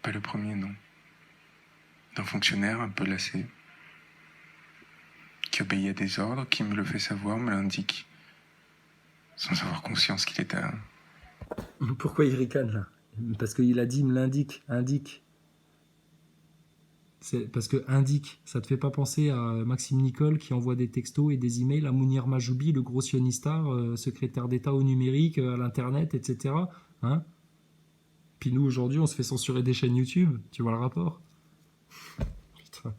Pas le premier, non. D'un fonctionnaire un peu lassé, qui obéit à des ordres, qui me le fait savoir, me l'indique, sans avoir conscience qu'il est à... Pourquoi il ricane là? Parce qu'il a dit me l'indique, indique. C'est parce que indique, ça te fait pas penser à Maxime Nicole qui envoie des textos et des emails à Mounir Majoubi, le gros sionista, secrétaire d'État au numérique, à l'internet, etc. Hein? Puis nous aujourd'hui on se fait censurer des chaînes YouTube, tu vois le rapport? Putain.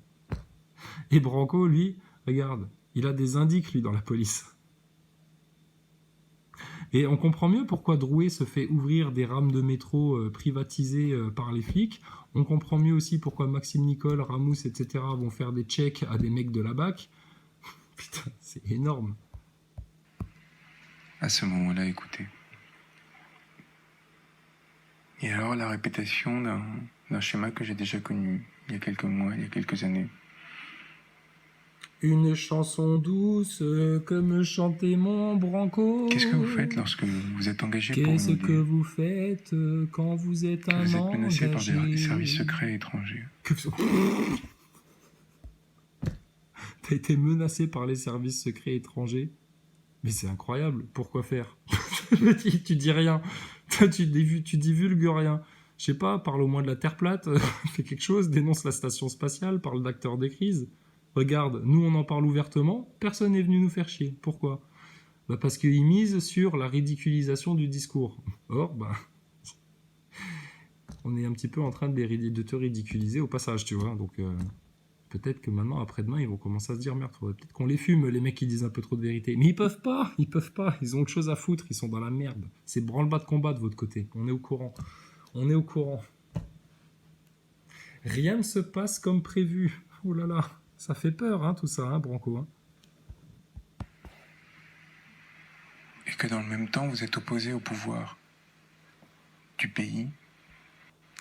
Et Branco, lui, regarde, il a des indiques lui dans la police. Et on comprend mieux pourquoi Drouet se fait ouvrir des rames de métro privatisées par les flics. On comprend mieux aussi pourquoi Maxime Nicole, Ramous, etc. vont faire des checks à des mecs de la BAC. Putain, c'est énorme. À ce moment-là, écoutez. Et alors, la répétition d'un schéma que j'ai déjà connu il y a quelques mois, il y a quelques années. Une chanson douce comme chantait mon Branco. Qu'est-ce que vous faites lorsque vous êtes engagé pour une idée? Qu'est-ce que vous faites quand vous êtes un engagé? Vous êtes menacé par des services secrets étrangers. T'as été menacé par les services secrets étrangers? Mais c'est incroyable, pourquoi faire? Tu dis rien, tu divulgues rien. Je sais pas, parle au moins de la Terre plate, fais quelque chose, dénonce la station spatiale, parle d'acteurs des crises. Regarde, nous on en parle ouvertement, personne n'est venu nous faire chier. Pourquoi? Bah parce qu'ils misent sur la ridiculisation du discours. Or, bah, on est un petit peu en train de te ridiculiser au passage, tu vois. Donc peut-être que maintenant, après-demain, ils vont commencer à se dire merde, faudrait peut-être qu'on les fume, les mecs qui disent un peu trop de vérité. Mais ils peuvent pas, ils ont autre chose à foutre, ils sont dans la merde. C'est branle-bas de combat de votre côté, on est au courant. On est au courant. Rien ne se passe comme prévu. Oh là là, ça fait peur, hein, tout ça, hein, Branco. Hein. Et que dans le même temps, vous êtes opposé au pouvoir du pays,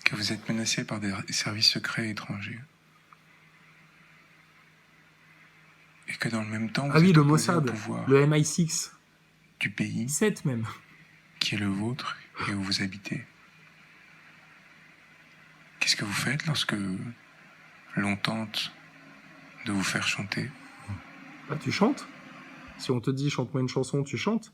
que vous êtes menacé par des services secrets étrangers. Et que dans le même temps, vous êtes le opposé Mossad, au pouvoir le MI6 du pays 7 même, qui est le vôtre et où vous habitez. Qu'est-ce que vous faites lorsque l'on tente de vous faire chanter? Bah, tu chantes. Si on te dit chante-moi une chanson, tu chantes.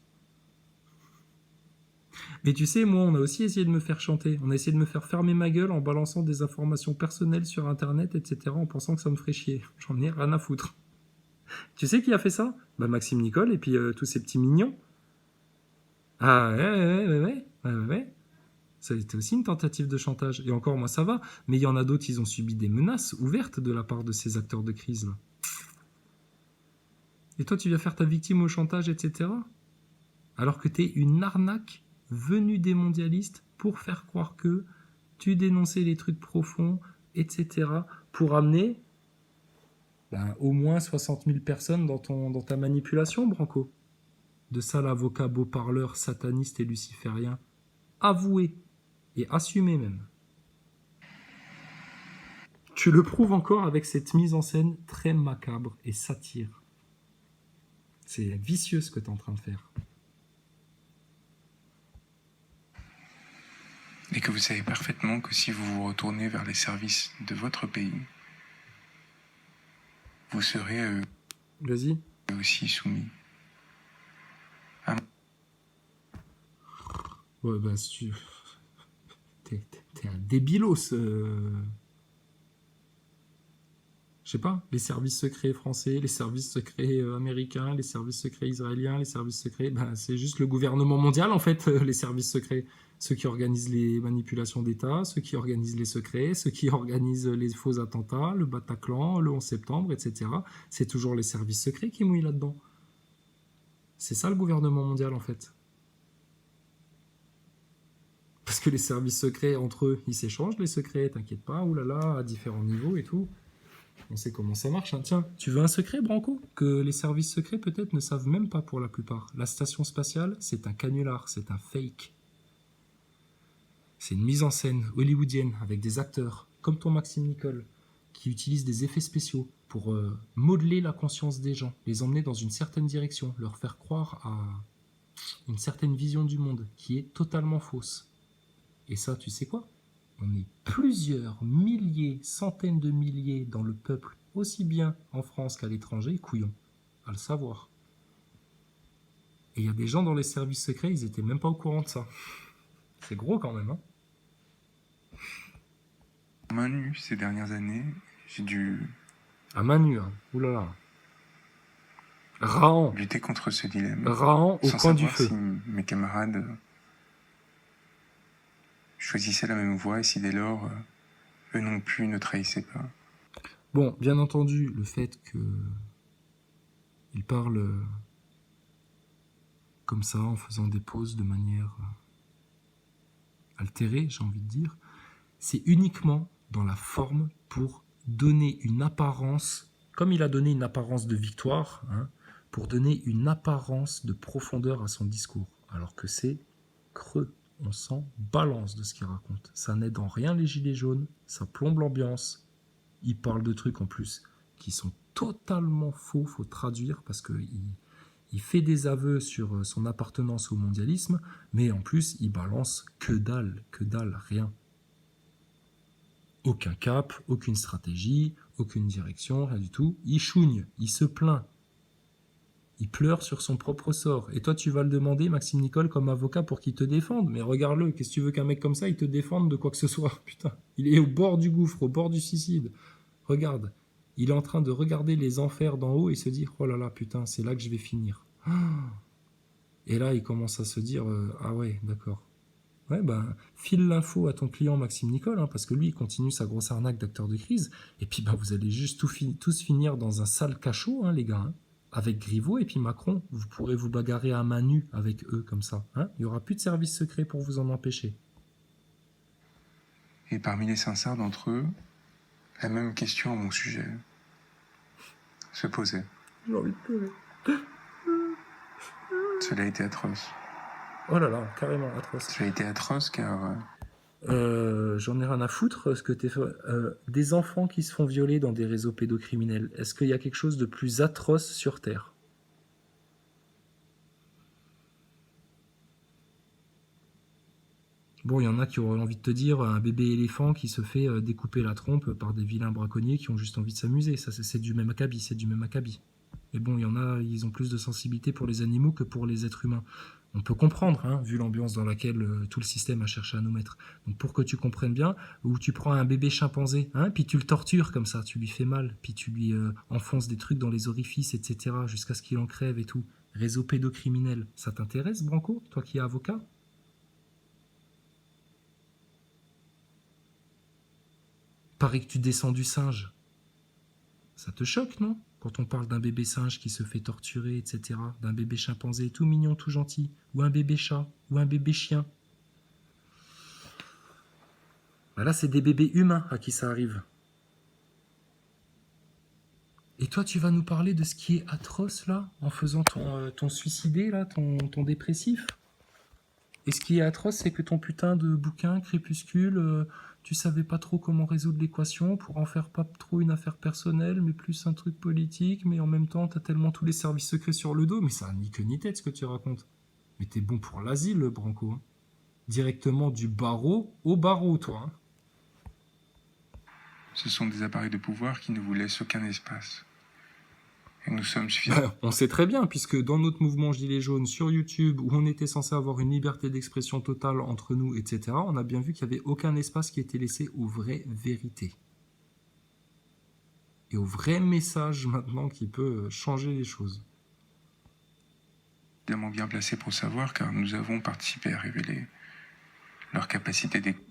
Mais tu sais, moi, on a aussi essayé de me faire chanter. On a essayé de me faire fermer ma gueule en balançant des informations personnelles sur Internet, etc., en pensant que ça me ferait chier. J'en ai rien à foutre. Tu sais qui a fait ça? Bah Maxime Nicole et puis tous ces petits mignons. Ah ouais. Ça a été aussi une tentative de chantage. Et encore, moi, ça va. Mais il y en a d'autres, ils ont subi des menaces ouvertes de la part de ces acteurs de crise, là. Et toi, tu viens faire ta victime au chantage, etc. Alors que t'es une arnaque venue des mondialistes pour faire croire que tu dénonçais les trucs profonds, etc. Pour amener au moins 60 000 personnes dans ta manipulation, Branco. De sale avocat beau parleur, sataniste et luciférien. Avoué et assumé même. Tu le prouves encore avec cette mise en scène très macabre et satire. C'est vicieux ce que tu es en train de faire. Et que vous savez parfaitement que si vous vous retournez vers les services de votre pays, vous serez à eux aussi soumis. Ouais, bah, si tu... T'es un débilos. Je sais pas, les services secrets français, les services secrets américains, les services secrets israéliens, les services secrets... Ben, c'est juste le gouvernement mondial, en fait, les services secrets. Ceux qui organisent les manipulations d'État, ceux qui organisent les secrets, ceux qui organisent les faux attentats, le Bataclan, le 11 septembre, etc. C'est toujours les services secrets qui mouillent là-dedans. C'est ça le gouvernement mondial, en fait. Parce que les services secrets, entre eux, ils s'échangent les secrets, t'inquiète pas, oulala, à différents niveaux et tout. On sait comment ça marche. Hein. Tiens, tu veux un secret, Branco? Que les services secrets, peut-être, ne savent même pas pour la plupart. La station spatiale, c'est un canular, c'est un fake. C'est une mise en scène hollywoodienne avec des acteurs, comme ton Maxime Nicole, qui utilisent des effets spéciaux pour modeler la conscience des gens, les emmener dans une certaine direction, leur faire croire à une certaine vision du monde qui est totalement fausse. Et ça, tu sais quoi? On est plusieurs milliers, centaines de milliers dans le peuple, aussi bien en France qu'à l'étranger, couillons, à le savoir. Et il y a des gens dans les services secrets, ils étaient même pas au courant de ça. C'est gros quand même, hein. Main nue ces dernières années, j'ai dû À main nue, hein. Oulala. Rahan. lutter contre ce dilemme, Rahan au sans coin du savoir feu. si mes camarades choisissaient la même voie et si dès lors, eux non plus ne trahissaient pas. Bon, bien entendu, le fait qu'il parle comme ça, en faisant des pauses de manière altérée, j'ai envie de dire, c'est uniquement dans la forme pour donner une apparence, comme il a donné une apparence de victoire, hein, pour donner une apparence de profondeur à son discours, alors que c'est creux. On s'en balance de ce qu'il raconte. Ça n'aide en rien les gilets jaunes, ça plombe l'ambiance. Il parle de trucs en plus qui sont totalement faux, faut traduire, parce qu'il fait des aveux sur son appartenance au mondialisme, mais en plus il balance que dalle, rien. Aucun cap, aucune stratégie, aucune direction, rien du tout. Il chouigne, il se plaint. Il pleure sur son propre sort. Et toi, tu vas le demander, Maxime Nicole, comme avocat pour qu'il te défende. Mais regarde-le, qu'est-ce que tu veux qu'un mec comme ça, il te défende de quoi que ce soit? Putain, il est au bord du gouffre, au bord du suicide. Regarde, il est en train de regarder les enfers d'en haut et se dire, oh là là, putain, c'est là que je vais finir. Et là, il commence à se dire, ah ouais, d'accord. Ouais, ben, file l'info à ton client Maxime Nicole, hein, parce que lui, il continue sa grosse arnaque d'acteur de crise. Et puis, ben, vous allez juste tous finir dans un sale cachot, hein, les gars, hein, avec Griveaux et puis Macron. Vous pourrez vous bagarrer à main nue avec eux, comme ça. Hein. Il n'y aura plus de service secret pour vous en empêcher. Et parmi les sincères d'entre eux, la même question à mon sujet se posait. J'ai envie de pleurer. Cela a été atroce. Oh là là, carrément atroce. Cela a été atroce car J'en ai rien à foutre. Ce que t'es fait, des enfants qui se font violer dans des réseaux pédocriminels. Est-ce qu'il y a quelque chose de plus atroce sur Terre? Bon, il y en a qui auraient envie de te dire un bébé éléphant qui se fait découper la trompe par des vilains braconniers qui ont juste envie de s'amuser. Ça, c'est du même acabit, c'est du même acabit. Mais bon, il y en a, ils ont plus de sensibilité pour les animaux que pour les êtres humains. On peut comprendre, hein, vu l'ambiance dans laquelle tout le système a cherché à nous mettre. Donc pour que tu comprennes bien, où tu prends un bébé chimpanzé, hein, puis tu le tortures comme ça, tu lui fais mal, puis tu lui enfonces des trucs dans les orifices, etc., jusqu'à ce qu'il en crève et tout. Réseau pédocriminel, ça t'intéresse, Branco, toi qui es avocat? Paraît que tu descends du singe. Ça te choque, non? Quand on parle d'un bébé singe qui se fait torturer, etc., d'un bébé chimpanzé tout mignon, tout gentil, ou un bébé chat, ou un bébé chien. Ben là, c'est des bébés humains à qui ça arrive. Et toi, tu vas nous parler de ce qui est atroce, là, en faisant ton suicidé, là, ton dépressif? Et ce qui est atroce, c'est que ton putain de bouquin, Crépuscule, tu savais pas trop comment résoudre l'équation pour en faire pas trop une affaire personnelle, mais plus un truc politique, mais en même temps, t'as tellement tous les services secrets sur le dos, mais ça a ni queue ni tête ce que tu racontes. Mais t'es bon pour l'asile, Branco. Hein. Directement du barreau au barreau, toi. Hein. ce sont des appareils de pouvoir qui ne vous laissent aucun espace. Et nous sommes suffisamment... On sait très bien, puisque dans notre mouvement Gilets jaunes sur YouTube, où on était censé avoir une liberté d'expression totale entre nous, etc., on a bien vu qu'il n'y avait aucun espace qui était laissé aux vraies vérités. Et au vrai message maintenant qui peut changer les choses. Évidemment bien placés pour savoir, car nous avons participé à révéler leur capacité d'écoute.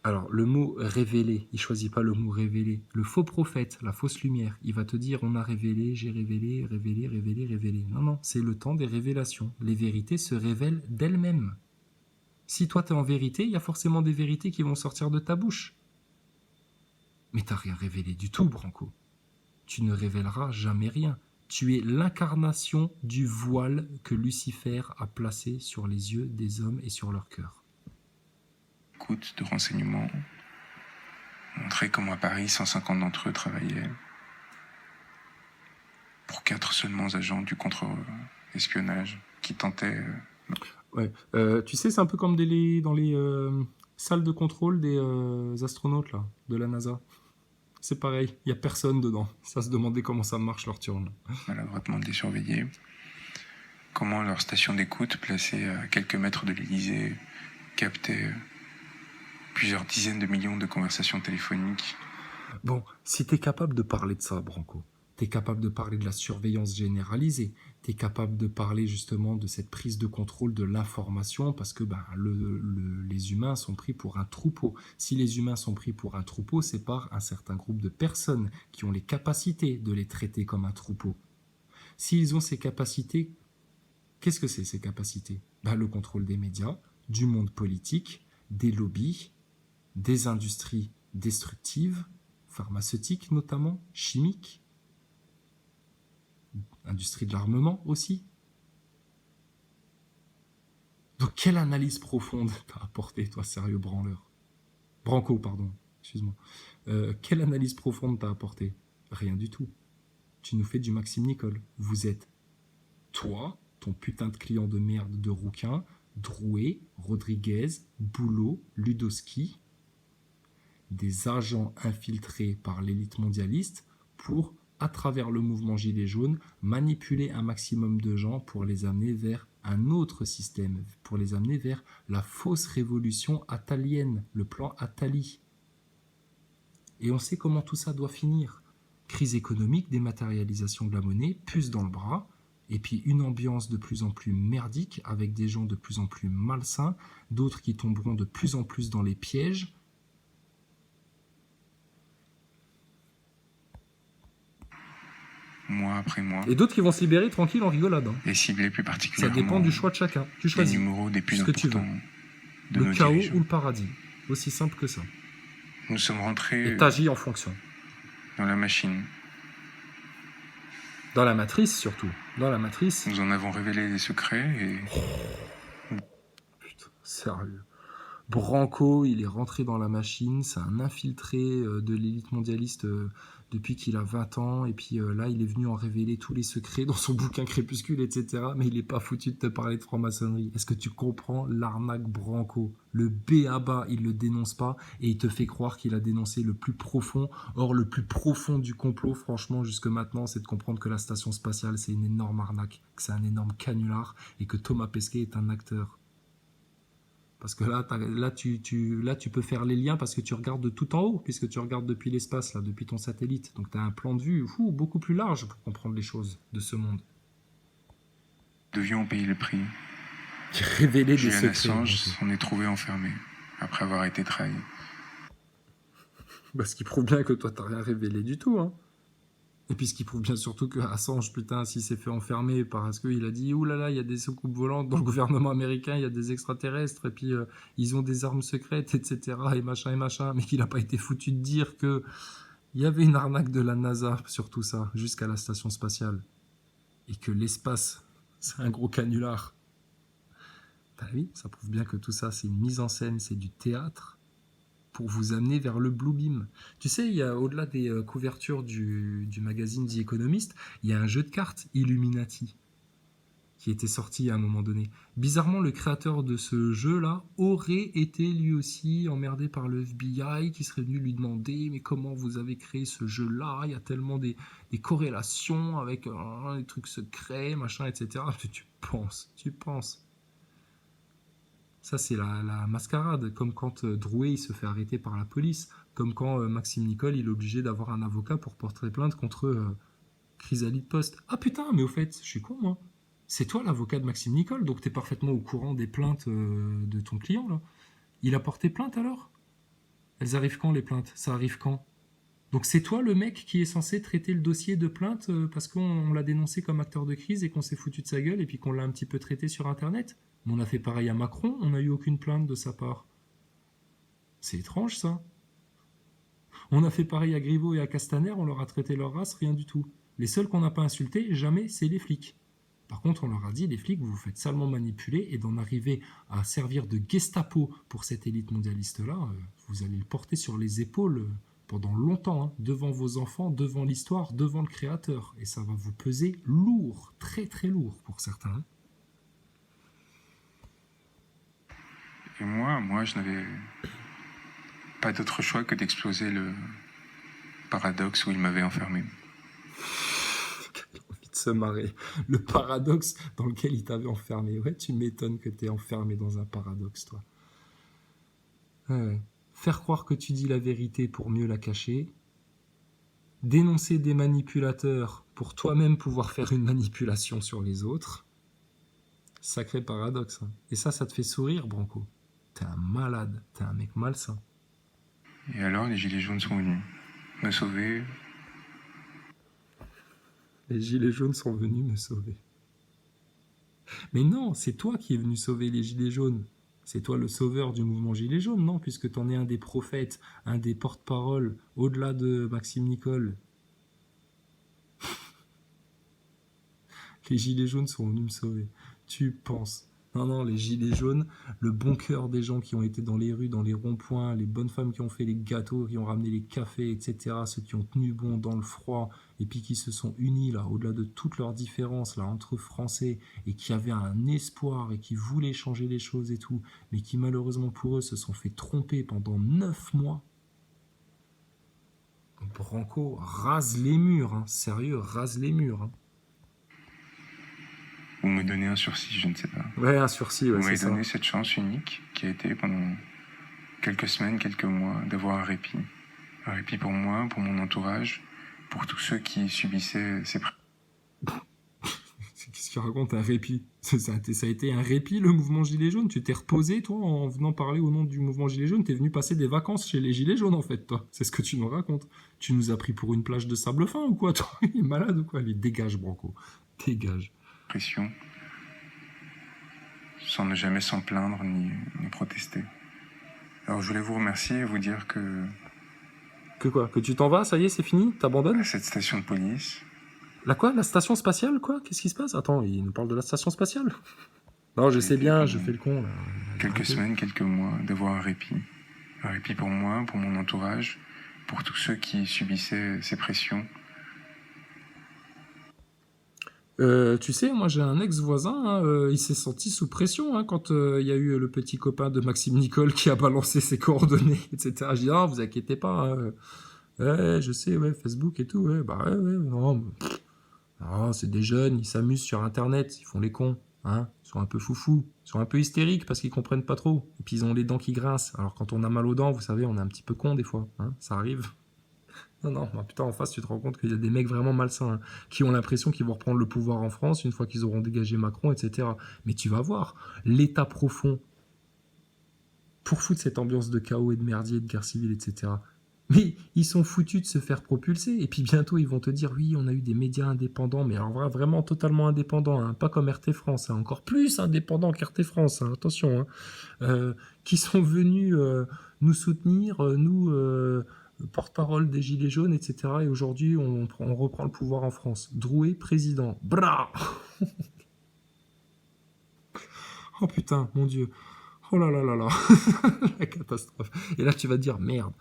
Alors, le mot révélé, il choisit pas le mot révélé. Le faux prophète, la fausse lumière, il va te dire on a révélé, j'ai révélé, révélé, révélé, révélé. Non, non, c'est le temps des révélations. Les vérités se révèlent d'elles-mêmes. Si toi t'es en vérité, il y a forcément des vérités qui vont sortir de ta bouche. Mais t'as rien révélé du tout, Branco. Tu ne révéleras jamais rien. Tu es l'incarnation du voile que Lucifer a placé sur les yeux des hommes et sur leur cœur. De renseignements montrer comment à Paris 150 d'entre eux travaillaient pour 4 seulement agents du contre-espionnage qui tentaient... Ouais. Tu sais, c'est un peu comme dans les Salle de contrôle des astronautes, là, de la NASA. C'est pareil, il n'y a personne dedans. Ça se demandait comment ça marche leur turn. Maladroitement de les surveiller. Comment leur station d'écoute, placée à quelques mètres de l'Élysée, captait plusieurs dizaines de millions de conversations téléphoniques. Bon, si t'es capable de parler de ça, Branco, t'es capable de parler de la surveillance généralisée, t'es capable de parler justement de cette prise de contrôle de l'information, parce que les humains sont pris pour un troupeau. Si les humains sont pris pour un troupeau, c'est par un certain groupe de personnes qui ont les capacités de les traiter comme un troupeau. S'ils ont ces capacités, qu'est-ce que c'est ces capacités ? Le contrôle des médias, du monde politique, des lobbies, des industries destructives, pharmaceutiques notamment, chimiques, industrie de l'armement aussi. Donc quelle analyse profonde t'as apporté, toi, sérieux branleur ? Branco, pardon, excuse-moi. Quelle analyse profonde t'as apporté ? Rien du tout. Tu nous fais du Maxime Nicole. Vous êtes, toi, ton putain de client de merde de rouquin, Drouet, Rodriguez, Boulot, Ludowski, des agents infiltrés par l'élite mondialiste pour, à travers le mouvement Gilets jaunes, manipuler un maximum de gens pour les amener vers un autre système, pour les amener vers la fausse révolution attalienne, le plan Attali. Et on sait comment tout ça doit finir. Crise économique, dématérialisation de la monnaie, puce dans le bras, et puis une ambiance de plus en plus merdique, avec des gens de plus en plus malsains, d'autres qui tomberont de plus en plus dans les pièges. Mois après mois. Et d'autres qui vont se libérer tranquille en rigolade. Et cibler plus particulièrement. Ça dépend du choix de chacun. Tu les choisis numéros des plus ce que tu veux. importants de Le nos chaos dirigeants. ou le paradis. Aussi simple que ça. Nous sommes rentrés Et t'agis en fonction. dans la machine. Dans la matrice surtout. Dans la matrice. Nous en avons révélé les secrets et Putain, sérieux. Branco, il est rentré dans la machine, c'est un infiltré de l'élite mondialiste depuis qu'il a 20 ans, et puis là, il est venu en révéler tous les secrets dans son bouquin Crépuscule, etc. Mais il n'est pas foutu de te parler de franc-maçonnerie. Est-ce que tu comprends l'arnaque Branco ? Le b.a.-ba, il le dénonce pas, et il te fait croire qu'il a dénoncé le plus profond. Or, le plus profond du complot, franchement, jusque maintenant, c'est de comprendre que la station spatiale, c'est une énorme arnaque, que c'est un énorme canular, et que Thomas Pesquet est un acteur. Parce que là, tu peux faire les liens parce que tu regardes de tout en haut, puisque tu regardes depuis l'espace, là, depuis ton satellite. Donc tu as un plan de vue beaucoup plus large pour comprendre les choses de ce monde. nous devions payer le prix. Révéler des Julian secrets. Assange s'en est trouvé enfermé après avoir été trahi. Parce qu'il prouve bien que toi, t'as rien révélé du tout, hein. Et puis ce qui prouve bien surtout que Assange, putain, s'il s'est fait enfermer parce qu'il a dit « Ouh là là, il y a des soucoupes volantes dans le gouvernement américain, il y a des extraterrestres, et puis ils ont des armes secrètes, etc. » et machin, mais qu'il n'a pas été foutu de dire que il y avait une arnaque de la NASA sur tout ça, jusqu'à la station spatiale. Et que l'espace, c'est un gros canular. T'as vu ? Ça prouve bien que tout ça, c'est une mise en scène, c'est du théâtre pour vous amener vers le Blue Beam. Tu sais, il y a, au-delà des couvertures du magazine The Economist, il y a un jeu de cartes Illuminati qui était sorti à un moment donné. Bizarrement, le créateur de ce jeu-là aurait été lui aussi emmerdé par le FBI qui serait venu lui demander « Mais comment vous avez créé ce jeu-là ? Il y a tellement des corrélations avec des trucs secrets, machin, etc. » Tu penses. Ça, c'est la mascarade, comme quand Drouet il se fait arrêter par la police, comme quand Maxime Nicole il est obligé d'avoir un avocat pour porter plainte contre Chrysalide Post. Ah putain, mais au fait, je suis con, moi. C'est toi l'avocat de Maxime Nicole, donc t'es parfaitement au courant des plaintes de ton client, là. Il a porté plainte, alors ? Elles arrivent quand, les plaintes ? Ça arrive quand ? Donc c'est toi le mec qui est censé traiter le dossier de plainte parce qu'on l'a dénoncé comme acteur de crise et qu'on s'est foutu de sa gueule et puis qu'on l'a un petit peu traité sur Internet ? Mais on a fait pareil à Macron, on n'a eu aucune plainte de sa part. C'est étrange, ça. On a fait pareil à Griveaux et à Castaner, on leur a traité leur race, rien du tout. Les seuls qu'on n'a pas insultés, jamais, c'est les flics. Par contre, on leur a dit, les flics, vous vous faites salement manipuler, et d'en arriver à servir de Gestapo pour cette élite mondialiste-là, vous allez le porter sur les épaules pendant longtemps, hein, devant vos enfants, devant l'histoire, devant le créateur. Et ça va vous peser lourd, très très lourd pour certains. Et moi, je n'avais pas d'autre choix que d'exploser le paradoxe où il m'avait enfermé. J'ai envie de se marrer. Le paradoxe dans lequel il t'avait enfermé. Ouais, tu m'étonnes que t'es enfermé dans un paradoxe, toi. Ouais. Faire croire que tu dis la vérité pour mieux la cacher. Dénoncer des manipulateurs pour toi-même pouvoir faire une manipulation sur les autres. Sacré paradoxe. Hein. Et ça te fait sourire, Branco. T'es un malade. T'es un mec malsain. Et alors, les gilets jaunes sont venus me sauver. Les gilets jaunes sont venus me sauver. Mais non, c'est toi qui es venu sauver les gilets jaunes. C'est toi le sauveur du mouvement gilets jaunes, non? Puisque t'en es un des prophètes, un des porte-paroles, au-delà de Maxime Nicole. Les gilets jaunes sont venus me sauver. Tu penses? Non, les gilets jaunes, le bon cœur des gens qui ont été dans les rues, dans les ronds-points, les bonnes femmes qui ont fait les gâteaux, qui ont ramené les cafés, etc., ceux qui ont tenu bon dans le froid, et puis qui se sont unis, là, au-delà de toutes leurs différences, là, entre Français, et qui avaient un espoir, et qui voulaient changer les choses et tout, mais qui, malheureusement pour eux, se sont fait tromper pendant 9 mois. Branco rase les murs, hein. Sérieux, rase les murs, hein. Ou me donner un sursis, je ne sais pas. Ouais, un sursis, ouais, Vous c'est m'avez ça. donné cette chance unique qui a été pendant quelques semaines, quelques mois, d'avoir un répit. Un répit pour moi, pour mon entourage, pour tous ceux qui subissaient ces Qu'est-ce qu'il raconte, un répit? Ça a été un répit, le mouvement Gilets jaunes? Tu t'es reposé, toi, en venant parler au nom du mouvement Gilets jaunes? T'es venu passer des vacances chez les Gilets jaunes, en fait, toi. C'est ce que tu nous racontes. Tu nous as pris pour une plage de sable fin, ou quoi, toi? Il est malade, ou quoi? Allez, dégage, Branco. Dégage. pressions, sans ne jamais s'en plaindre ni protester. Alors je voulais vous remercier et vous dire que Que quoi? Que tu t'en vas? Ça y est, c'est fini? T'abandonnes? à cette station de police, La quoi? La station spatiale, quoi? Qu'est-ce qui se passe? Attends, il nous parle de la station spatiale. Non, je sais bien, je fais le con, là. quelques Arrêtez. semaines, quelques mois, d'avoir un répit. Un répit pour moi, pour mon entourage, pour tous ceux qui subissaient ces pressions. Tu sais, moi j'ai un ex-voisin, hein, il s'est senti sous pression hein, quand il y a eu le petit copain de Maxime Nicole qui a balancé ses coordonnées, etc. Je dis, ah, vous inquiétez pas, hein. Ouais, je sais, ouais, Facebook et tout, ouais, bah ouais, non, ah, c'est des jeunes, ils s'amusent sur Internet, ils font les cons, hein, ils sont un peu foufous, ils sont un peu hystériques parce qu'ils comprennent pas trop, et puis ils ont les dents qui grincent, alors quand on a mal aux dents, vous savez, on est un petit peu con des fois, hein, ça arrive. Non, bah, putain, en face, tu te rends compte qu'il y a des mecs vraiment malsains, hein, qui ont l'impression qu'ils vont reprendre le pouvoir en France une fois qu'ils auront dégagé Macron, etc. Mais tu vas voir, l'État profond, pour foutre cette ambiance de chaos et de merdier, de guerre civile, etc. Mais ils sont foutus de se faire propulser, et puis bientôt ils vont te dire, oui, on a eu des médias indépendants, mais alors vraiment totalement indépendants, hein, pas comme RT France, hein, encore plus indépendants qu'RT France, hein, attention, hein, qui sont venus nous soutenir, nous... porte-parole des Gilets jaunes, etc. Et aujourd'hui, on reprend le pouvoir en France. Drouet, président. Bra. Oh putain, mon Dieu. Oh là là là là. La catastrophe. Et là, tu vas te dire, merde.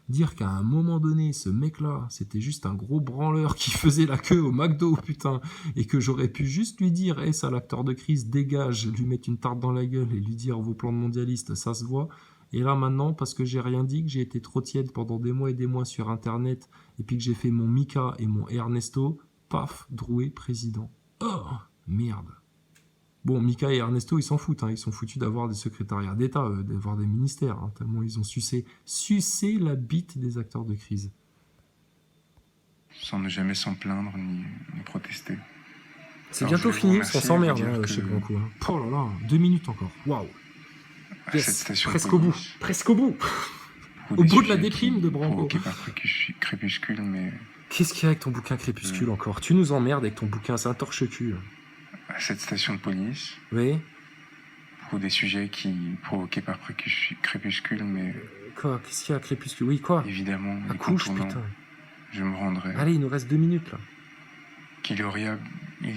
Dire qu'à un moment donné, ce mec-là, c'était juste un gros branleur qui faisait la queue au McDo, putain, et que j'aurais pu juste lui dire, hey, ça, l'acteur de crise, dégage, lui mettre une tarte dans la gueule et lui dire, vos plans de mondialiste, ça se voit. Et là maintenant, parce que j'ai rien dit, que j'ai été trop tiède pendant des mois et des mois sur Internet, et puis que j'ai fait mon Mika et mon Ernesto, paf, Drouet, président. Oh, merde. Bon, Mika et Ernesto, ils s'en foutent, hein, ils sont foutus d'avoir des secrétariats d'État, d'avoir des ministères, hein, tellement ils ont sucé la bite des acteurs de crise. Sans ne jamais s'en plaindre ni protester. C'est Alors, bientôt je voulais fini, vous on s'en remercier et merde vous dire chez que- Branco. Hein. Oh là là, 2 minutes encore, waouh. À Yes, cette station de presque au bout, police, presque au bout. pour Au des bout de la sujets déprime qui de Branco. provoqués par crépuscule, mais Qu'est-ce qu'il y a avec ton bouquin Crépuscule encore? Tu nous emmerdes avec ton bouquin, c'est un torche-cul. à cette station de police, Oui. pour des sujets qui provoqués par crépuscule, mais Quoi? Qu'est-ce qu'il y a Crépuscule? Oui, quoi? évidemment, La les couche, contournants, putain. je me rendrai. Allez, il nous reste 2 minutes là. Il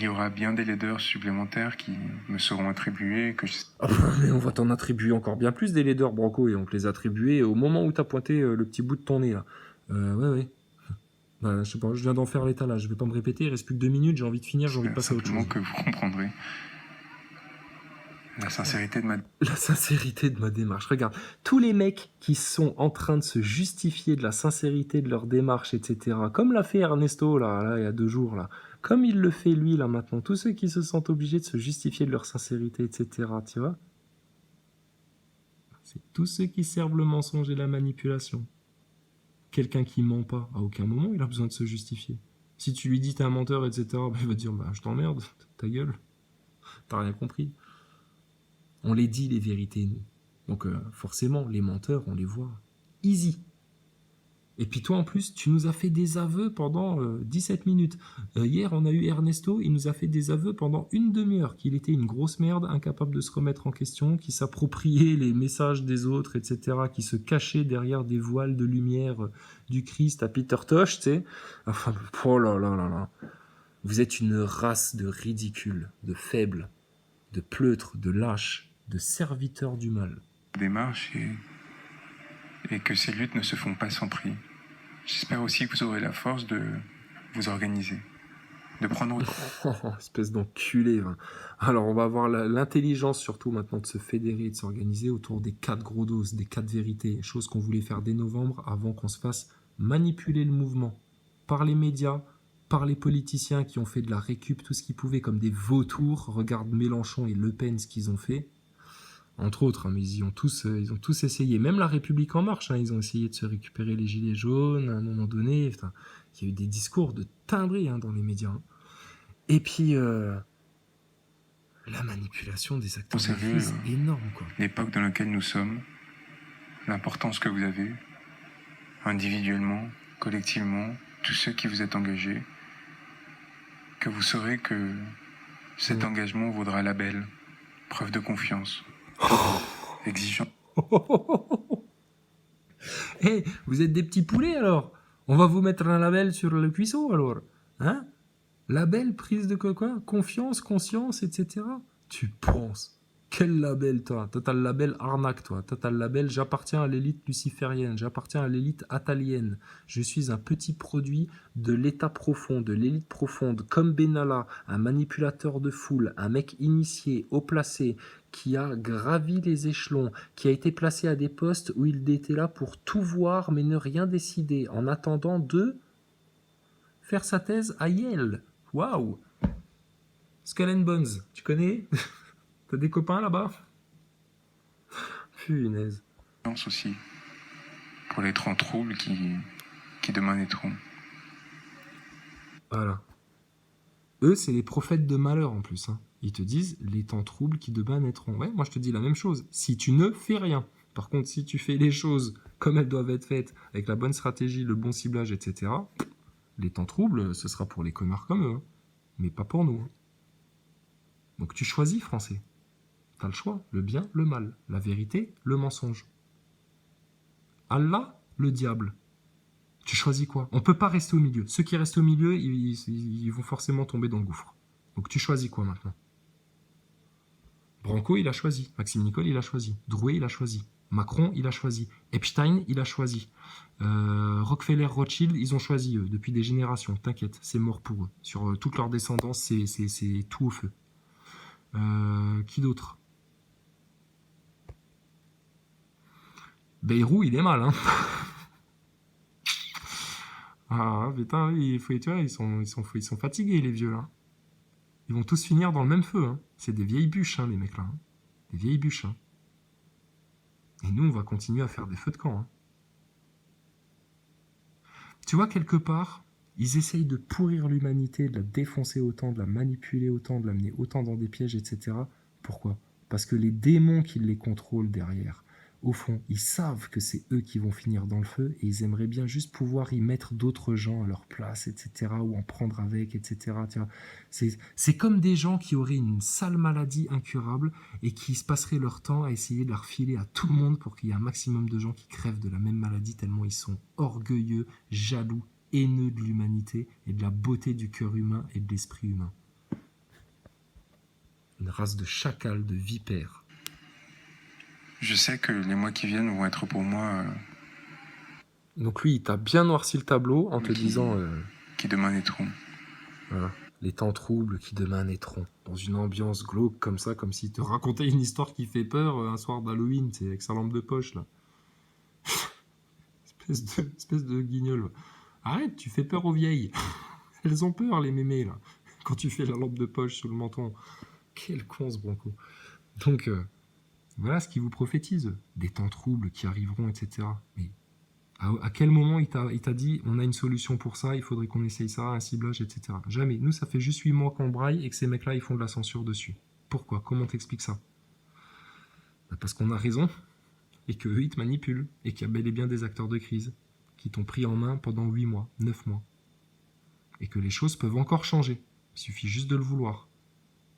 y aura bien des laideurs supplémentaires qui me seront attribuées, que je... Oh, mais on va t'en attribuer encore bien plus des laideurs, Branco, et on te les attribuer au moment où t'as pointé le petit bout de ton nez là. Ouais. Bah, je sais pas, je viens d'en faire l'étalage, je vais pas me répéter, il reste plus que 2 minutes, j'ai envie de finir, j'ai envie de passer à autre simplement chose. que vous comprendrez. La sincérité de ma... La sincérité de ma démarche. Regarde, tous les mecs qui sont en train de se justifier de la sincérité de leur démarche, etc., comme l'a fait Ernesto, là, il y a 2 jours, là, comme il le fait lui, là, maintenant, tous ceux qui se sentent obligés de se justifier de leur sincérité, etc., tu vois, c'est tous ceux qui servent le mensonge et la manipulation. Quelqu'un qui ment pas, à aucun moment, il a besoin de se justifier. Si tu lui dis t'es un menteur, etc., bah, il va te dire bah, je t'emmerde, ta gueule, t'as rien compris. On les dit les vérités, nous. Donc forcément, les menteurs, on les voit. Easy. Et puis toi, en plus, tu nous as fait des aveux pendant 17 minutes. Hier, on a eu Ernesto, il nous a fait des aveux pendant une demi-heure, qu'il était une grosse merde, incapable de se remettre en question, qui s'appropriait les messages des autres, etc., qui se cachait derrière des voiles de lumière du Christ à Peter Tosh, tu sais. Enfin, oh là là là là. Vous êtes une race de ridicules, de faibles, de pleutres, de lâches, de serviteurs du mal. démarche et que ces luttes ne se font pas sans prix. J'espère aussi que vous aurez la force de vous organiser, de prendre... Espèce d'enculé. Hein. Alors, on va avoir l'intelligence surtout maintenant de se fédérer, de s'organiser autour des 4 gros doses, des 4 vérités, chose qu'on voulait faire dès novembre avant qu'on se fasse manipuler le mouvement par les médias, par les politiciens qui ont fait de la récup tout ce qu'ils pouvaient comme des vautours. Regarde Mélenchon et Le Pen ce qu'ils ont fait. Entre autres, hein, mais ils ont tous essayé. Même la République En Marche, hein, ils ont essayé de se récupérer les gilets jaunes à un moment donné. Putain, il y a eu des discours de timbrés dans les médias. Hein. Et puis, la manipulation des acteurs de crise, énorme, quoi. L'époque dans laquelle nous sommes, l'importance que vous avez, individuellement, collectivement, tous ceux qui vous êtes engagés, que vous saurez que cet engagement vaudra label, preuve de confiance, exigeant. Hey, vous êtes des petits poulets alors? On va vous mettre un label sur le cuisseau alors? Hein? Label, prise de quoi? Confiance, conscience, etc. Tu penses? Quel label, toi? Toi, t'as le label arnaque, toi. Toi, t'as le label j'appartiens à l'élite luciférienne, j'appartiens à l'élite atalienne. Je suis un petit produit de l'état profond, de l'élite profonde, comme Benalla, un manipulateur de foule, un mec initié, haut placé, qui a gravi les échelons, qui a été placé à des postes où il était là pour tout voir mais ne rien décider, en attendant de faire sa thèse à Yale. Waouh! Skull and Bones, tu connais? T'as des copains là-bas? Punaise. Aussi, pour les 30 troubles qui demain naîtront. Voilà. Eux, c'est les prophètes de malheur en plus. Hein. Ils te disent les temps troubles qui demain naîtront. Ouais, moi je te dis la même chose. Si tu ne fais rien, par contre, si tu fais les choses comme elles doivent être faites, avec la bonne stratégie, le bon ciblage, etc., les temps troubles, ce sera pour les connards comme eux. Hein. Mais pas pour nous. Hein. Donc tu choisis, Français. T'as le choix. Le bien, le mal. La vérité, le mensonge. Allah, le diable. Tu choisis quoi? On peut pas rester au milieu. Ceux qui restent au milieu, ils vont forcément tomber dans le gouffre. Donc tu choisis quoi maintenant? Branco, il a choisi. Maxime Nicole, il a choisi. Drouet, il a choisi. Macron, il a choisi. Epstein, il a choisi. Rockefeller, Rothschild, ils ont choisi eux, depuis des générations. T'inquiète, c'est mort pour eux. Sur toute leur descendance, c'est tout au feu. Qui d'autre? Bayrou, il est mal, hein. Ah putain, tu vois, ils sont fatigués les vieux là. Ils vont tous finir dans le même feu. Hein. C'est des vieilles bûches hein, les mecs là. Hein. Des vieilles bûches. Hein. Et nous on va continuer à faire des feux de camp. Hein. Tu vois quelque part, ils essayent de pourrir l'humanité, de la défoncer autant, de la manipuler autant, de l'amener autant dans des pièges, etc. Pourquoi? Parce que les démons qui les contrôlent derrière, au fond, ils savent que c'est eux qui vont finir dans le feu et ils aimeraient bien juste pouvoir y mettre d'autres gens à leur place, etc. ou en prendre avec, etc. C'est comme des gens qui auraient une sale maladie incurable et qui se passeraient leur temps à essayer de la refiler à tout le monde pour qu'il y ait un maximum de gens qui crèvent de la même maladie tellement ils sont orgueilleux, jaloux, haineux de l'humanité et de la beauté du cœur humain et de l'esprit humain. Une race de chacals, de vipères. Je sais que les mois qui viennent vont être pour moi... Donc lui, il t'a bien noirci le tableau en te disant... qui demain naîtront. Voilà. les temps troubles qui demain naîtront, dans une ambiance glauque comme ça, comme s'il te racontait une histoire qui fait peur un soir d'Halloween, c'est avec sa lampe de poche, là. espèce de guignol. Arrête, tu fais peur aux vieilles. Elles ont peur, les mémés, là, quand tu fais la lampe de poche sous le menton. Quel con, ce Branco. Donc, voilà ce qu'il vous prophétise. Des temps troubles qui arriveront, etc. Mais à quel moment il t'a dit on a une solution pour ça, il faudrait qu'on essaye ça, un ciblage, etc. Jamais. Nous, ça fait juste 8 mois qu'on braille et que ces mecs-là, ils font de la censure dessus. Pourquoi? Comment t'expliques ça? Parce qu'on a raison et qu'eux, ils te manipulent et qu'il y a bel et bien des acteurs de crise qui t'ont pris en main pendant 8 mois, 9 mois. Et que les choses peuvent encore changer. Il suffit juste de le vouloir.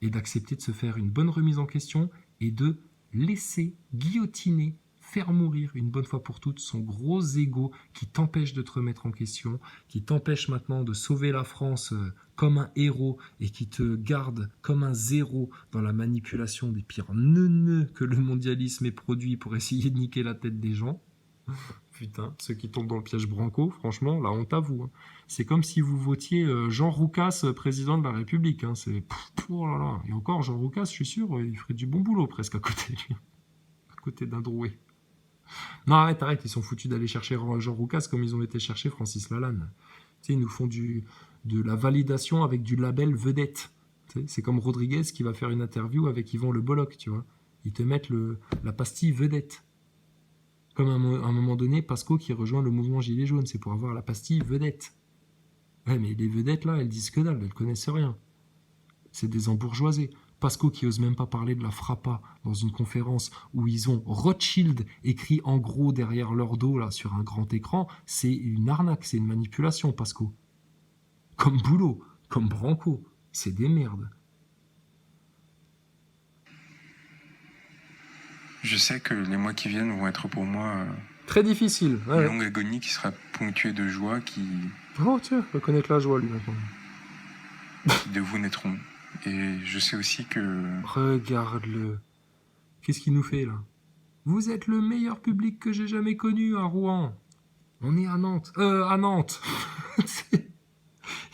Et d'accepter de se faire une bonne remise en question et de laisser guillotiner, faire mourir une bonne fois pour toutes son gros ego qui t'empêche de te remettre en question, qui t'empêche maintenant de sauver la France comme un héros et qui te garde comme un zéro dans la manipulation des pires neuneux que le mondialisme ait produit pour essayer de niquer la tête des gens. Putain, ceux qui tombent dans le piège Branco, franchement, la honte à vous. Hein. C'est comme si vous votiez Jean Roucas, président de la République. Hein. C'est... oh là là. Et encore, Jean Roucas, je suis sûr, il ferait du bon boulot presque à côté de lui. À côté d'un Drouet. Non, arrête, ils sont foutus d'aller chercher Jean Roucas comme ils ont été chercher Francis Lalanne. Tu sais, ils nous font de la validation avec du label vedette. Tu sais, c'est comme Rodriguez qui va faire une interview avec Yvan Le Bolloc, tu vois. Ils te mettent la pastille vedette. Comme à un moment donné, Pasco qui rejoint le mouvement Gilets jaunes, c'est pour avoir la pastille vedette. Ouais, mais les vedettes, là, elles disent que dalle, elles connaissent rien. C'est des embourgeoisés. Pasco qui ose même pas parler de la Frappa dans une conférence où ils ont Rothschild écrit en gros derrière leur dos, là, sur un grand écran, c'est une arnaque, c'est une manipulation, Pasco. Comme Boulot, comme Branco, c'est des merdes. Je sais que les mois qui viennent vont être pour moi très difficile. Une longue agonie qui sera ponctuée de joie qui... oh tiens, reconnaître la joie lui maintenant. Qui de vous naîtront. Et je sais aussi que... regarde-le. Qu'est-ce qu'il nous fait là? Vous êtes le meilleur public que j'ai jamais connu à Rouen. On est à Nantes. À Nantes.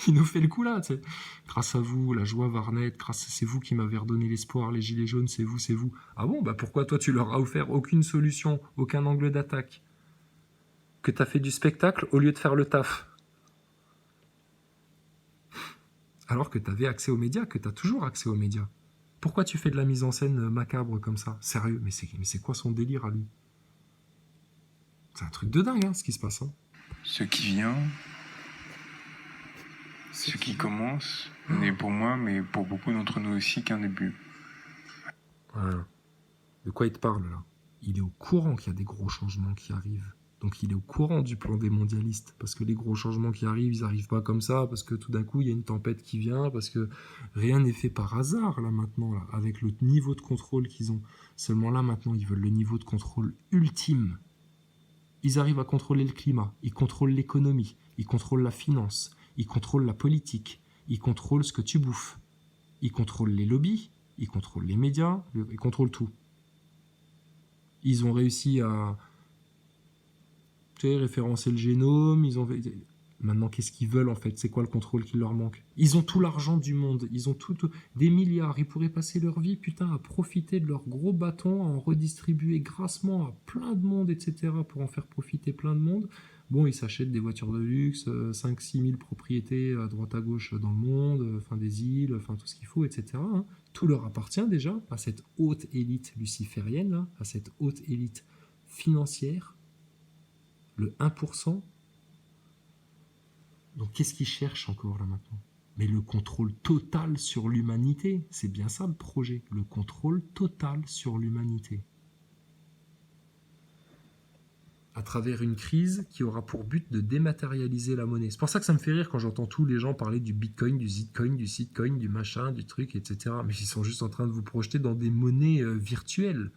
Il nous fait le coup là, tu sais. Grâce à vous, la joie va renaître. C'est vous qui m'avez redonné l'espoir. Les gilets jaunes, c'est vous, c'est vous. Ah bon, bah pourquoi toi tu leur as offert aucune solution, aucun angle d'attaque? Que t'as fait du spectacle au lieu de faire le taf. Alors que t'avais accès aux médias, que t'as toujours accès aux médias. Pourquoi tu fais de la mise en scène macabre comme ça? Sérieux, mais c'est quoi son délire à lui? C'est un truc de dingue, hein, ce qui se passe. Hein. Ce qui vient... Ce qui commence n'est pour moi, mais pour beaucoup d'entre nous aussi, qu'un début. Voilà. De quoi il te parle, là? Il est au courant qu'il y a des gros changements qui arrivent. Donc il est au courant du plan des mondialistes. Parce que les gros changements qui arrivent, ils n'arrivent pas comme ça. Parce que tout d'un coup, il y a une tempête qui vient. Parce que rien n'est fait par hasard, là, maintenant. Là, avec le niveau de contrôle qu'ils ont. Seulement là, maintenant, ils veulent le niveau de contrôle ultime. Ils arrivent à contrôler le climat. Ils contrôlent l'économie. Ils contrôlent la finance. Ils contrôlent la politique, ils contrôlent ce que tu bouffes, ils contrôlent les lobbies, ils contrôlent les médias, ils contrôlent tout. Ils ont réussi à référencer le génome, ils ont... Maintenant, qu'est-ce qu'ils veulent en fait? C'est quoi le contrôle qui leur manque? Ils ont tout l'argent du monde, ils ont des milliards, ils pourraient passer leur vie, putain, à profiter de leur gros bâton, à en redistribuer grassement à plein de monde, etc., pour en faire profiter plein de monde. Bon, ils s'achètent des voitures de luxe, 5-6 000 propriétés à droite à gauche dans le monde, enfin des îles, enfin tout ce qu'il faut, etc. Hein. Tout leur appartient déjà à cette haute élite luciférienne, là, à cette haute élite financière, le 1%. Donc qu'est-ce qu'ils cherchent encore là maintenant? Mais le contrôle total sur l'humanité, c'est bien ça le projet, le contrôle total sur l'humanité. À travers une crise qui aura pour but de dématérialiser la monnaie. C'est pour ça que ça me fait rire quand j'entends tous les gens parler du bitcoin, du zitcoin, du sitcoin, du machin, du truc, etc. Mais ils sont juste en train de vous projeter dans des monnaies virtuelles.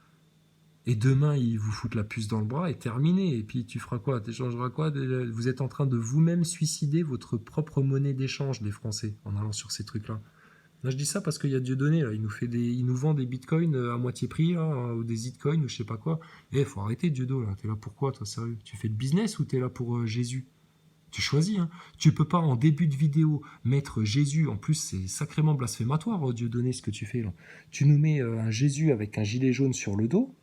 Et demain, ils vous foutent la puce dans le bras et terminé. Et puis tu feras quoi? T'échangeras quoi? Vous êtes en train de vous-même suicider votre propre monnaie d'échange, les Français, en allant sur ces trucs-là. Là, je dis ça parce qu'il y a Dieudonné, là, il nous vend des bitcoins à moitié prix, là, ou des zitcoins, ou je sais pas quoi. Faut arrêter, Dieudonné, là. T'es là pour quoi, toi, sérieux? Tu fais le business ou t'es là pour Jésus? Tu choisis, hein. Tu peux pas en début de vidéo mettre Jésus, en plus c'est sacrément blasphématoire, Dieudonné, ce que tu fais là. Tu nous mets un Jésus avec un gilet jaune sur le dos,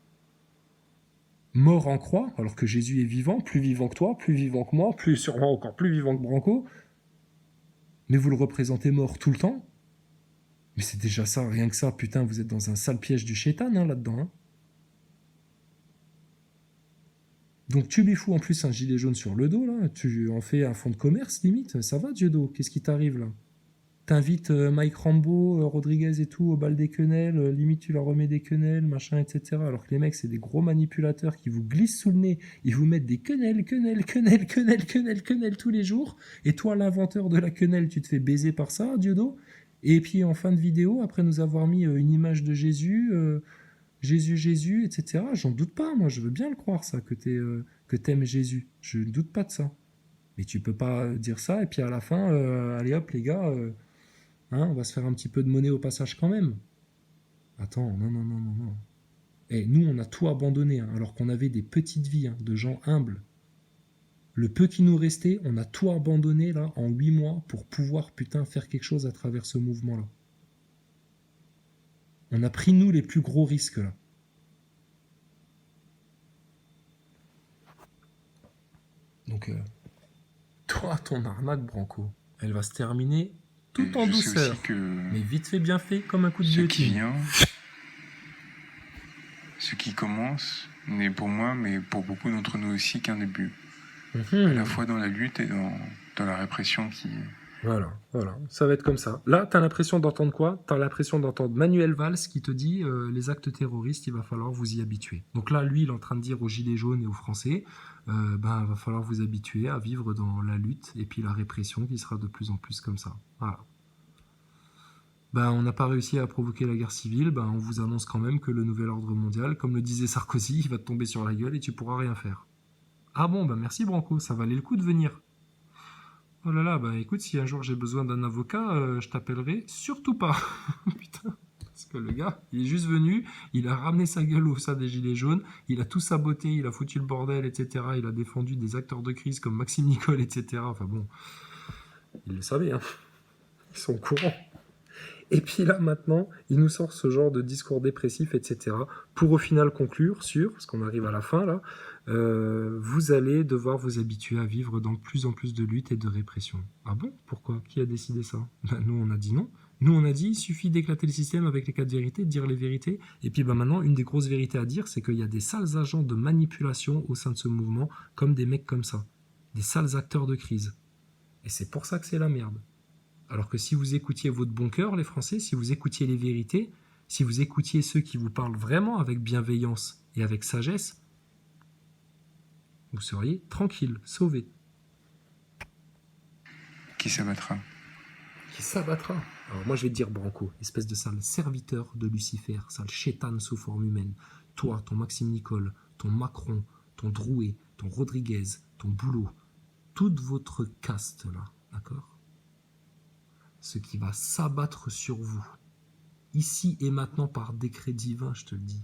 mort en croix, alors que Jésus est vivant que toi, plus vivant que moi, plus sûrement encore plus vivant que Branco, mais vous le représentez mort tout le temps. Mais c'est déjà ça, rien que ça, putain, vous êtes dans un sale piège du chétan hein, là-dedans. Hein. Donc tu lui fous en plus un gilet jaune sur le dos, là, tu en fais un fonds de commerce, limite, ça va, Dieudo, qu'est-ce qui t'arrive là? T'invites Mike Rambo, Rodriguez et tout au bal des quenelles, limite tu leur remets des quenelles, machin, etc. Alors que les mecs, c'est des gros manipulateurs qui vous glissent sous le nez, ils vous mettent des quenelles tous les jours, et toi, l'inventeur de la quenelle, tu te fais baiser par ça, Dieudo. Et puis en fin de vidéo, après nous avoir mis une image de Jésus, Jésus, etc., j'en doute pas, moi je veux bien le croire ça, que t'aimes Jésus, je ne doute pas de ça. Mais tu peux pas dire ça, et puis à la fin, allez hop les gars, hein, on va se faire un petit peu de monnaie au passage quand même. Attends, non. Et nous, on a tout abandonné, hein, alors qu'on avait des petites vies, hein, de gens humbles. Le peu qui nous restait, on a tout abandonné là en 8 mois pour pouvoir putain faire quelque chose à travers ce mouvement-là. On a pris nous les plus gros risques là. Donc, toi, ton arnaque, Branco, elle va se terminer tout en douceur, mais vite fait, bien fait, comme un coup de guillotine. Ce qui commence n'est pour moi, mais pour beaucoup d'entre nous aussi, qu'un début. À la fois dans la lutte et dans la répression qui... Voilà, ça va être comme ça. Là, t'as l'impression d'entendre quoi? T'as l'impression d'entendre Manuel Valls qui te dit les actes terroristes, il va falloir vous y habituer. Donc là, lui, il est en train de dire aux Gilets jaunes et aux Français, il va falloir vous habituer à vivre dans la lutte et puis la répression qui sera de plus en plus comme ça. Voilà. On n'a pas réussi à provoquer la guerre civile, on vous annonce quand même que le nouvel ordre mondial, comme le disait Sarkozy, il va te tomber sur la gueule et tu pourras rien faire. Ah bon, merci Branco, ça valait le coup de venir. Oh là là, écoute, si un jour j'ai besoin d'un avocat, je t'appellerai surtout pas. Putain, parce que le gars, il est juste venu, il a ramené sa gueule au sein des Gilets jaunes, il a tout saboté, il a foutu le bordel, etc. Il a défendu des acteurs de crise comme Maxime Nicole, etc. Enfin bon, il le savait, hein. Ils sont au courant. Et puis là, maintenant, il nous sort ce genre de discours dépressif, etc. Pour au final conclure sur, parce qu'on arrive à la fin là, vous allez devoir vous habituer à vivre dans plus en plus de lutte et de répression. Ah bon? Pourquoi? Qui a décidé ça? Nous, on a dit non. Nous, on a dit, il suffit d'éclater le système avec les 4 vérités, de dire les vérités. Et puis maintenant, une des grosses vérités à dire, c'est qu'il y a des sales agents de manipulation au sein de ce mouvement, comme des mecs comme ça. Des sales acteurs de crise. Et c'est pour ça que c'est la merde. Alors que si vous écoutiez votre bon cœur, les Français, si vous écoutiez les vérités, si vous écoutiez ceux qui vous parlent vraiment avec bienveillance et avec sagesse, vous seriez tranquille, sauvé. Qui s'abattra? Qui s'abattra? Alors moi je vais te dire Branco, espèce de sale serviteur de Lucifer, sale chétane sous forme humaine. Toi, ton Maxime Nicole, ton Macron, ton Drouet, ton Rodriguez, ton Boulot, toute votre caste là, d'accord? Ce qui va s'abattre sur vous, ici et maintenant par décret divin, je te le dis,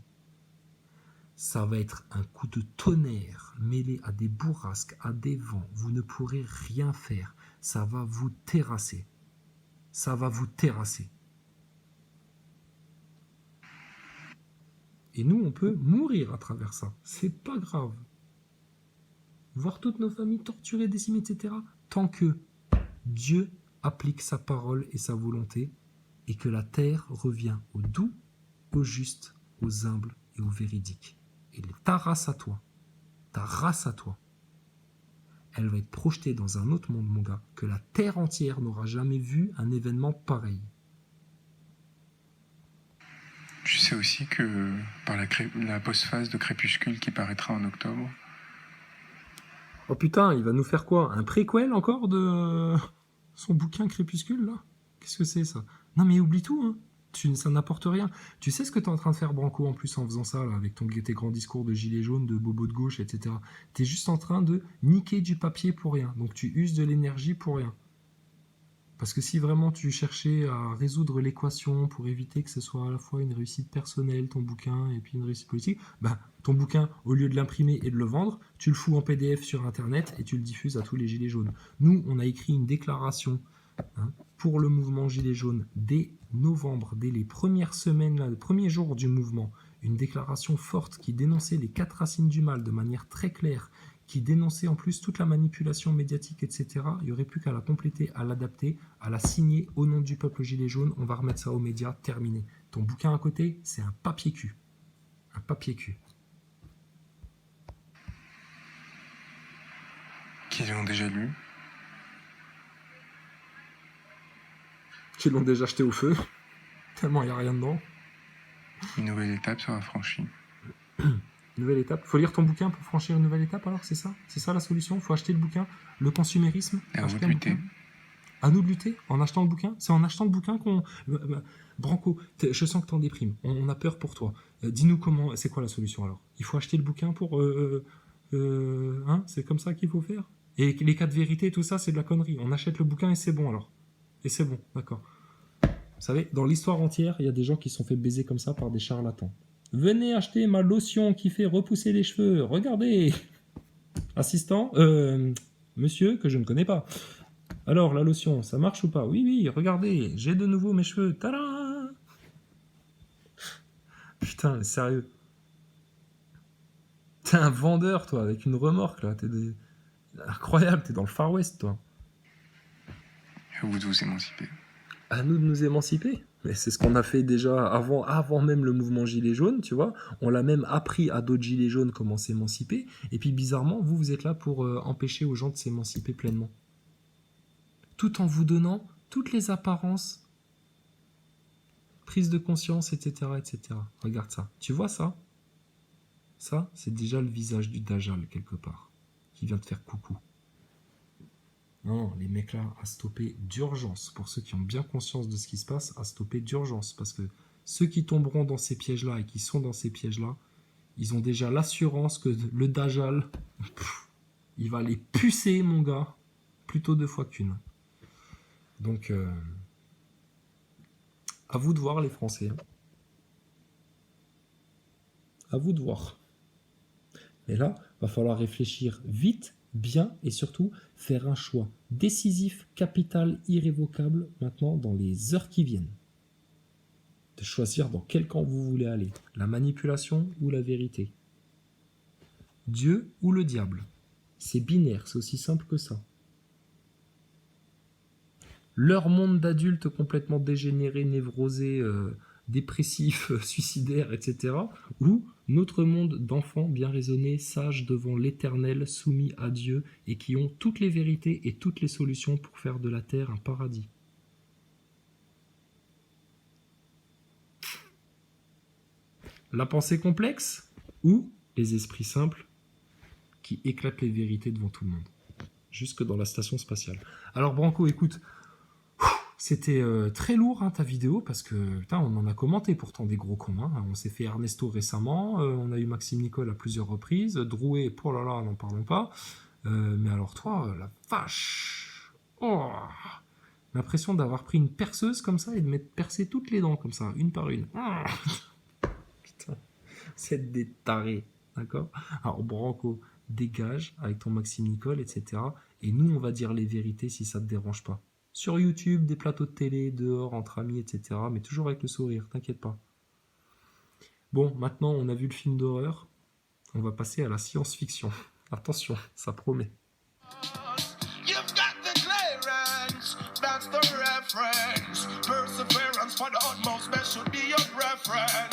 ça va être un coup de tonnerre mêlé à des bourrasques, à des vents. Vous ne pourrez rien faire. Ça va vous terrasser. Ça va vous terrasser. Et nous, on peut mourir à travers ça. C'est pas grave. Voir toutes nos familles torturées, décimées, etc. Tant que Dieu applique sa parole et sa volonté, et que la terre revient au doux, au juste, aux humbles et aux véridiques. Et ta race à toi, elle va être projetée dans un autre monde, mon gars, que la terre entière n'aura jamais vu un événement pareil. Tu sais aussi que par la postphase de Crépuscule qui paraîtra en octobre... Oh putain, il va nous faire quoi? Un préquel encore de son bouquin Crépuscule, là? Qu'est-ce que c'est, ça? Non mais oublie tout, hein. Ça n'apporte rien. Tu sais ce que tu es en train de faire, Branco, en plus, en faisant ça, là, avec tes grands discours de gilets jaunes, de bobo de gauche, etc. Tu es juste en train de niquer du papier pour rien. Donc tu uses de l'énergie pour rien. Parce que si vraiment tu cherchais à résoudre l'équation pour éviter que ce soit à la fois une réussite personnelle, ton bouquin, et puis une réussite politique, bah, ton bouquin, au lieu de l'imprimer et de le vendre, tu le fous en PDF sur Internet et tu le diffuses à tous les Gilets jaunes. Nous, on a écrit une déclaration pour le mouvement Gilets jaunes dès novembre, dès les premières semaines, les premiers jours du mouvement. Une déclaration forte qui dénonçait les 4 racines du mal de manière très claire, qui dénonçait en plus toute la manipulation médiatique, etc. Il n'y aurait plus qu'à la compléter, à l'adapter, à la signer au nom du peuple gilet jaune. On va remettre ça aux médias, terminé. Ton bouquin à côté, c'est un papier cul. Un papier cul. Qui l'ont déjà lu. Qui l'ont déjà jeté au feu. Tellement il n'y a rien dedans. Une nouvelle étape sera franchie. Nouvelle étape. Faut lire ton bouquin pour franchir une nouvelle étape, alors c'est ça? C'est ça la solution? Faut acheter le bouquin? Le consumérisme? À vous de lutter. À nous de lutter en achetant le bouquin? C'est en achetant le bouquin qu'on... Branco, je sens que t'en déprimes. On a peur pour toi. Dis-nous comment... C'est quoi la solution alors? Il faut acheter le bouquin pour... c'est comme ça qu'il faut faire? Et les 4 vérités, tout ça, c'est de la connerie. On achète le bouquin et c'est bon alors. Et c'est bon, d'accord. Vous savez, dans l'histoire entière, il y a des gens qui se sont fait baiser comme ça par des charlatans. Venez acheter ma lotion qui fait repousser les cheveux. Regardez. Assistant, monsieur que je ne connais pas. Alors, la lotion, ça marche ou pas? Oui, oui, regardez, j'ai de nouveau mes cheveux. Tada! Putain, sérieux. T'es un vendeur, toi, avec une remorque, là. Incroyable, t'es dans le Far West, toi. À vous de vous émanciper. À nous de nous émanciper. Mais c'est ce qu'on a fait déjà avant même le mouvement Gilets jaunes, tu vois. On l'a même appris à d'autres Gilets jaunes comment s'émanciper. Et puis bizarrement, vous êtes là pour empêcher aux gens de s'émanciper pleinement. Tout en vous donnant toutes les apparences, prise de conscience, etc., etc. Regarde ça. Tu vois ça? Ça, c'est déjà le visage du Dajjal, quelque part, qui vient te faire coucou. Non, les mecs là, à stopper d'urgence. Pour ceux qui ont bien conscience de ce qui se passe, à stopper d'urgence. Parce que ceux qui tomberont dans ces pièges-là et qui sont dans ces pièges-là, ils ont déjà l'assurance que le Dajjal, il va les pucer, mon gars, plutôt 2 fois qu'une. Donc, à vous de voir, les Français. À vous de voir. Mais là, va falloir réfléchir vite, bien et surtout faire un choix décisif, capital, irrévocable maintenant dans les heures qui viennent. De choisir dans quel camp vous voulez aller, la manipulation ou la vérité. Dieu ou le diable. C'est binaire, c'est aussi simple que ça. Leur monde d'adultes complètement dégénérés, névrosés, dépressifs, suicidaires, etc. Ou notre monde d'enfants bien raisonnés, sages devant l'éternel, soumis à Dieu et qui ont toutes les vérités et toutes les solutions pour faire de la terre un paradis. La pensée complexe ou les esprits simples qui éclatent les vérités devant tout le monde, jusque dans la station spatiale. Alors Branco, écoute, c'était très lourd ta vidéo parce que putain, on en a commenté pourtant des gros cons. On s'est fait Ernesto récemment, on a eu Maxime Nicole à plusieurs reprises, Drouet, oh là là, n'en parlons pas. Mais alors toi, la vache, oh, l'impression d'avoir pris une perceuse comme ça et de m'être percé toutes les dents comme ça, une par une. Putain, c'est des tarés, d'accord? Alors Branco, dégage avec ton Maxime Nicole, etc. Et nous, on va dire les vérités si ça te dérange pas. Sur YouTube, des plateaux de télé, dehors, entre amis, etc. Mais toujours avec le sourire, t'inquiète pas. Bon, maintenant, on a vu le film d'horreur. On va passer à la science-fiction. Attention, ça promet. You've got the clearance, that's the reference. Perseverance for the utmost best should be your preference.